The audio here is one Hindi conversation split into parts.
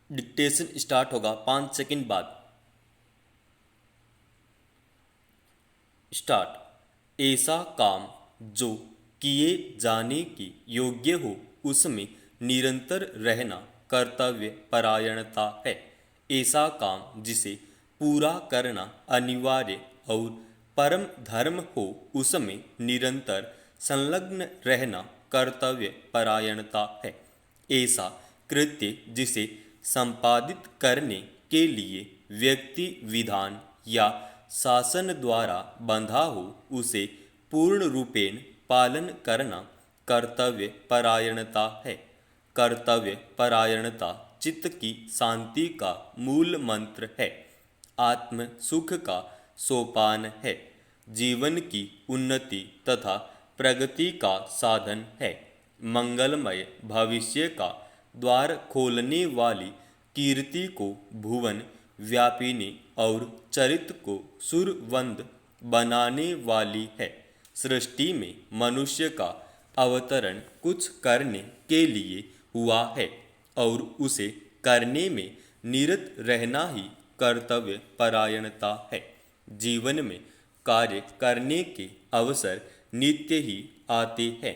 डिक्टेशन स्टार्ट होगा 5 सेकंड बाद। स्टार्ट। ऐसा काम जो किए जाने की योग्य हो उसमें निरंतर रहना कर्तव्य परायणता है। ऐसा काम जिसे पूरा करना अनिवार्य और परम धर्म हो उसमें निरंतर संलग्न रहना कर्तव्य परायणता है। ऐसा कृत्य जिसे संपादित करने के लिए व्यक्ति विधान या शासन द्वारा बंधा हो उसे पूर्ण रूपेण पालन करना कर्तव्य परायणता है। कर्तव्य परायणता चित्त की शांति का मूल मंत्र है, आत्म सुख का सोपान है, जीवन की उन्नति तथा प्रगति का साधन है, मंगलमय भविष्य का द्वार खोलने वाली कीर्ति को भुवन व्यापिनी और चरित्र को सुरवंद बनाने वाली है। सृष्टि में मनुष्य का अवतरण कुछ करने के लिए हुआ है और उसे करने में निरत रहना ही कर्तव्य परायणता है। जीवन में कार्य करने के अवसर नित्य ही आते हैं।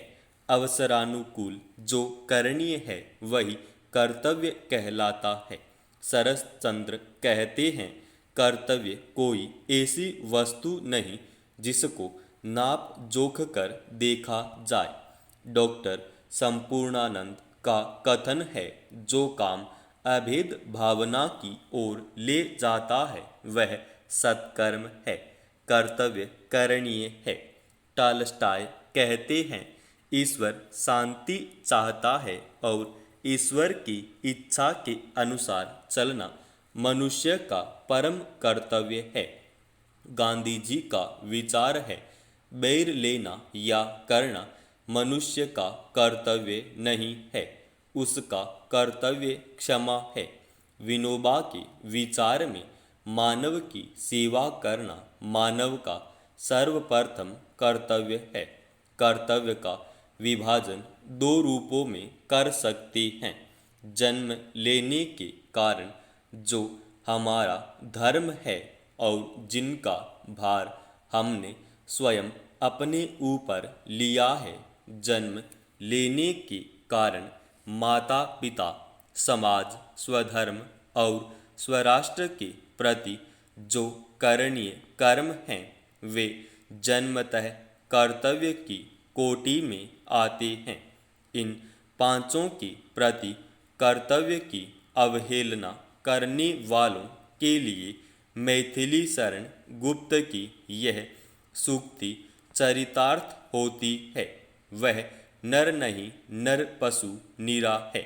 अवसरानुकूल जो करणीय है वही कर्तव्य कहलाता है। शरश्चंद्र कहते हैं, कर्तव्य कोई ऐसी वस्तु नहीं जिसको नाप जोख कर देखा जाए। डॉक्टर संपूर्णानंद का कथन है, जो काम अभेद भावना की ओर ले जाता है वह सत्कर्म है, कर्तव्य करणीय है। टालस्टाय कहते हैं, ईश्वर शांति चाहता है और ईश्वर की इच्छा के अनुसार चलना मनुष्य का परम कर्तव्य है। गांधी जी का विचार है, बैर लेना या करना मनुष्य का कर्तव्य नहीं है, उसका कर्तव्य क्षमा है। विनोबा के विचार में मानव की सेवा करना मानव का सर्वप्रथम कर्तव्य है। कर्तव्य का विभाजन दो रूपों में कर सकते हैं। जन्म लेने के कारण जो हमारा धर्म है और जिनका भार हमने स्वयं अपने ऊपर लिया है। जन्म लेने के कारण माता पिता, समाज, स्वधर्म और स्वराष्ट्र के प्रति जो करणीय कर्म हैं वे जन्मतः कर्तव्य की कोटि में आते हैं। इन पांचों के प्रति कर्तव्य की अवहेलना करने वालों के लिए मैथिली शरण गुप्त की यह सूक्ति चरितार्थ होती है। वह नर नहीं नर पशु निरा है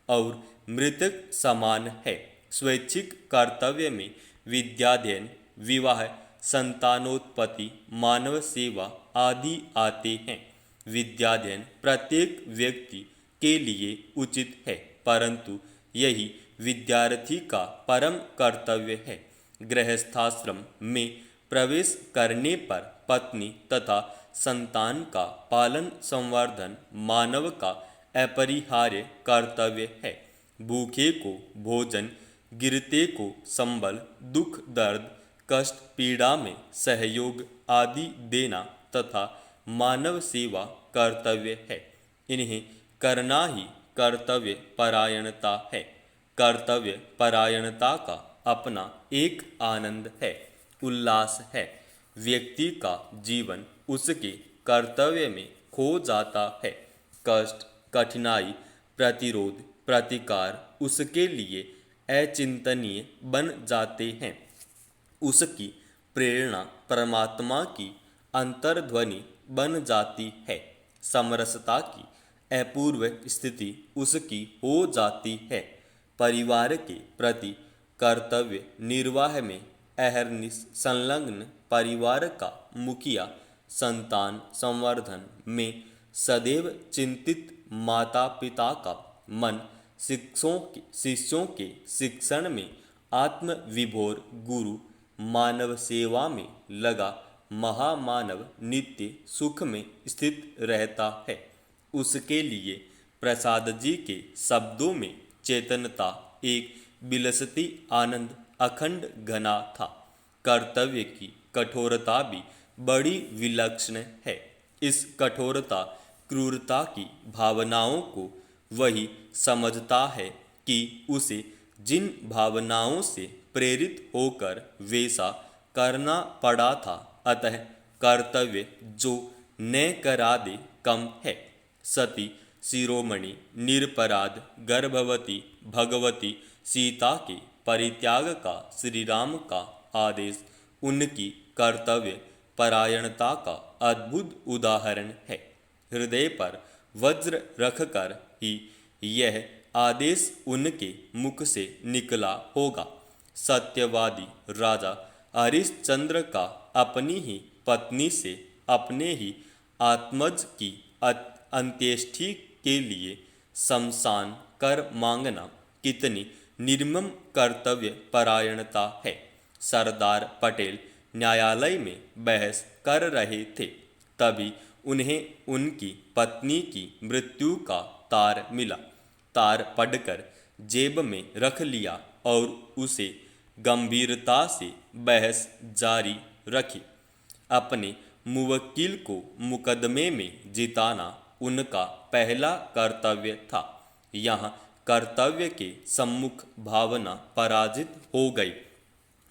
और मृतक समान है। स्वैच्छिक कर्तव्य में विद्याध्ययन, विवाह, संतानोत्पत्ति, मानव सेवा आदि आते हैं। विद्याध्ययन प्रत्येक व्यक्ति के लिए उचित है, परंतु यही विद्यार्थी का परम कर्तव्य है। गृहस्थाश्रम में प्रवेश करने पर पत्नी तथा संतान का पालन संवर्धन मानव का अपरिहार्य कर्तव्य है। भूखे को भोजन, गिरते को संबल, दुख दर्द कष्ट पीड़ा में सहयोग आदि देना तथा मानव सेवा कर्तव्य है। इन्हें करना ही कर्तव्य परायणता है। कर्तव्य परायणता का अपना एक आनंद है, उल्लास है। व्यक्ति का जीवन उसके कर्तव्य में खो जाता है। कष्ट, कठिनाई, प्रतिरोध, प्रतिकार उसके लिए अचिंतनीय बन जाते हैं। उसकी प्रेरणा परमात्मा की अंतर्ध्वनि बन जाती है। समरसता की अपूर्व स्थिति उसकी हो जाती है। परिवार के प्रति कर्तव्य निर्वाह में अहरनिश संलग्न परिवार का मुखिया, संतान संवर्धन में सदैव चिंतित माता पिता का मन, शिष्यों के शिक्षण में आत्मविभोर गुरु, मानव सेवा में लगा महामानव नित्य सुख में स्थित रहता है। उसके लिए प्रसाद जी के शब्दों में चेतनता एक विलसती आनंद अखंड घना था। कर्तव्य की कठोरता भी बड़ी विलक्षण है। इस कठोरता क्रूरता की भावनाओं को वही समझता है कि उसे जिन भावनाओं से प्रेरित होकर वैसा करना पड़ा था, अतः कर्तव्य जो न करा दे कम है। सती शिरोमणि निरपराध गर्भवती भगवती सीता के परित्याग का श्री राम का आदेश उनकी कर्तव्य परायणता का अद्भुत उदाहरण है। हृदय पर वज्र रखकर ही यह आदेश उनके मुख से निकला होगा। सत्यवादी राजा हरिश्चंद्र का अपनी ही पत्नी से अपने ही आत्मज की अंत्येष्टि के लिए शमशान कर मांगना कितनी निर्मम कर्तव्य परायणता है। सरदार पटेल न्यायालय में बहस कर रहे थे, तभी उन्हें उनकी पत्नी की मृत्यु का तार मिला। तार पढ़कर जेब में रख लिया और उसे गंभीरता से बहस जारी रखी। अपने मुवक्किल को मुकदमे में जिताना उनका पहला कर्तव्य था। यहाँ कर्तव्य के सम्मुख भावना पराजित हो गई।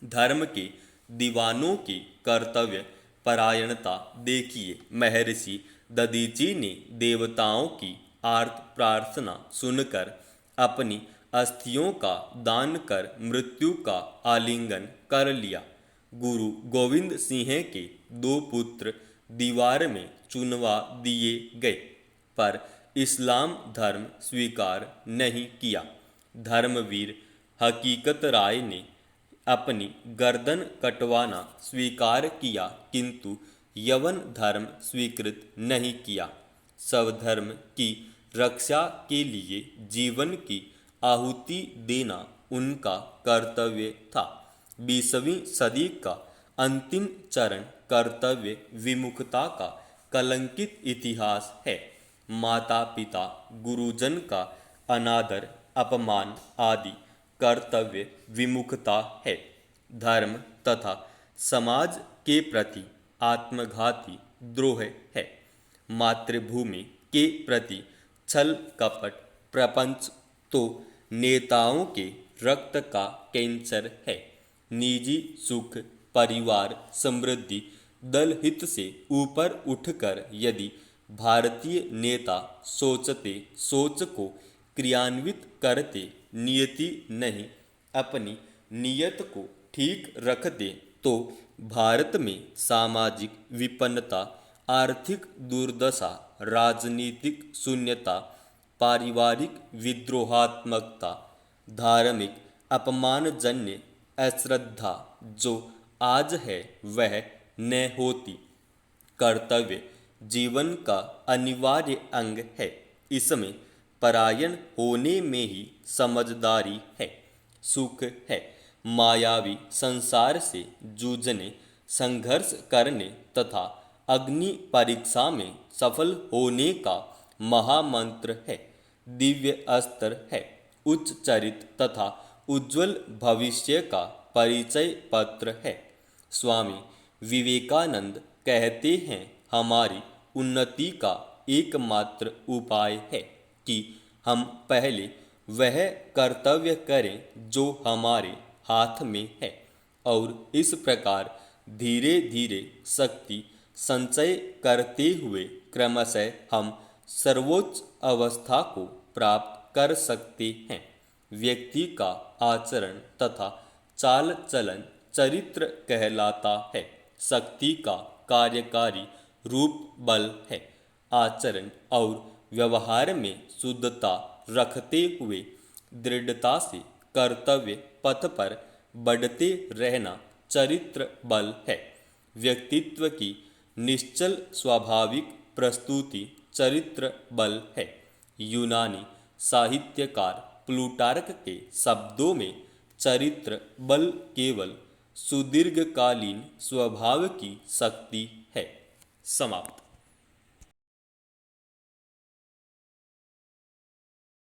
धर्म के दीवानों की कर्तव्य परायणता देखिए। महर्षि दधीची ने देवताओं की आर्त प्रार्थना सुनकर अपनी अस्थियों का दान कर मृत्यु का आलिंगन कर लिया। गुरु गोविंद सिंह के 2 पुत्र दीवार में चुनवा दिए गए, पर इस्लाम धर्म स्वीकार नहीं किया। धर्मवीर हकीकत राय ने अपनी गर्दन कटवाना स्वीकार किया, किंतु यवन धर्म स्वीकृत नहीं किया। स्वधर्म की रक्षा के लिए जीवन की आहुति देना उनका कर्तव्य था। 20वीं सदी का अंतिम चरण कर्तव्य विमुखता का कलंकित इतिहास है। माता पिता गुरुजन का अनादर अपमान आदि कर्तव्य विमुखता है। धर्म तथा समाज के प्रति आत्मघाती द्रोह है। मातृभूमि के प्रति छल कपट प्रपंच तो नेताओं के रक्त का कैंसर है। निजी सुख परिवार समृद्धि दल हित से ऊपर उठकर यदि भारतीय नेता सोचते सोच को क्रियान्वित करते, नियति नहीं अपनी नियत को ठीक रखते, तो भारत में सामाजिक विपन्नता, आर्थिक दुर्दशा, राजनीतिक शून्यता, पारिवारिक विद्रोहात्मकता, धार्मिक अपमानजन्य अश्रद्धा जो आज है वह न होती। कर्तव्य जीवन का अनिवार्य अंग है। इसमें परायण होने में ही समझदारी है, सुख है। मायावी संसार से जूझने, संघर्ष करने तथा अग्नि परीक्षा में सफल होने का महामंत्र है। दिव्य अस्त्र है। उच्च चरित्र तथा उज्जवल भविष्य का परिचय पत्र है। स्वामी विवेकानंद कहते हैं, हमारी उन्नति का एकमात्र उपाय है कि हम पहले वह कर्तव्य करें जो हमारे हाथ में है, और इस प्रकार धीरे धीरे शक्ति संचय करते हुए क्रमशः हम सर्वोच्च अवस्था को प्राप्त कर सकते हैं। व्यक्ति का आचरण तथा चाल चलन चरित्र कहलाता है। शक्ति का कार्यकारी रूप बल है। आचरण और व्यवहार में शुद्धता रखते हुए दृढ़ता से कर्तव्य पथ पर बढ़ते रहना चरित्र बल है। व्यक्तित्व की निश्चल स्वाभाविक प्रस्तुति चरित्र बल है। यूनानी साहित्यकार प्लूटार्क के शब्दों में चरित्र बल केवल सुदीर्घकालीन स्वभाव की शक्ति है। समाप्त।